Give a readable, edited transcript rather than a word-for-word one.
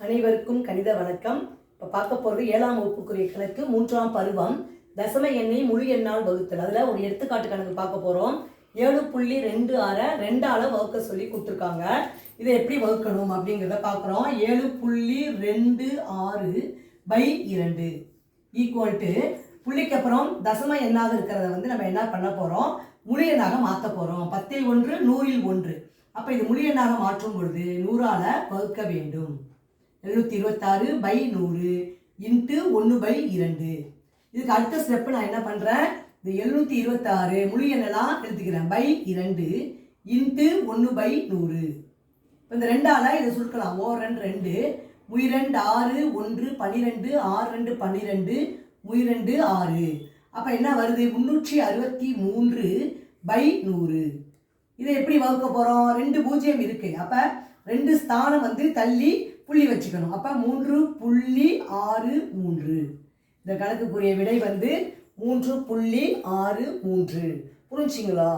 அனைவருக்கும் கணித வணக்கம். இப்போ பார்க்க போகிறது 7ஆம் வகுப்புக்குரிய கணக்கு 3ஆம் பருவம் தசம எண்ணை முழு எண்ணால் வகுத்தல். அதில் ஒரு எடுத்துக்காட்டு கணக்கு பார்க்க போகிறோம். 7.26 2ஆல் வகுக்க சொல்லி கொடுத்துருக்காங்க. இதை எப்படி வகுக்கணும் அப்படிங்கிறத பார்க்குறோம். 7.26/2 ஈக்குவல் டு புள்ளிக்கு அப்புறம் தசம எண்ணாக இருக்கிறத நம்ம என்ன பண்ண போகிறோம், முழு எண்ணாக மாற்ற போகிறோம். 10ல் 1 100ல் 1. அப்போ இது முழு எண்ணாக மாற்றும் பொழுது 100ஆல் வகுக்க வேண்டும். 726/100 இன்ட்டு 1/2. இதுக்கு அடுத்த ஸ்டெப்பு நான் என்ன பண்ணுறேன், இந்த 726 முழு எண்ணெல்லாம் எழுதிக்கிறேன் /2 இன்ட்டு 1/100. இப்போ இந்த 2ஆல் இதை சுருக்கலாம். 2 2 2 6 1 12 6 2 12 2 6. அப்போ என்ன வருது, 363/100. இதை எப்படி வகுக்க போகிறோம், 2 0 இருக்குது. அப்போ 2 ஸ்தானம் தள்ளி புள்ளி வச்சுக்கணும். அப்போ 3.63. இந்த கணக்குக்குரிய விடை 3.63. புரிஞ்சுங்களா?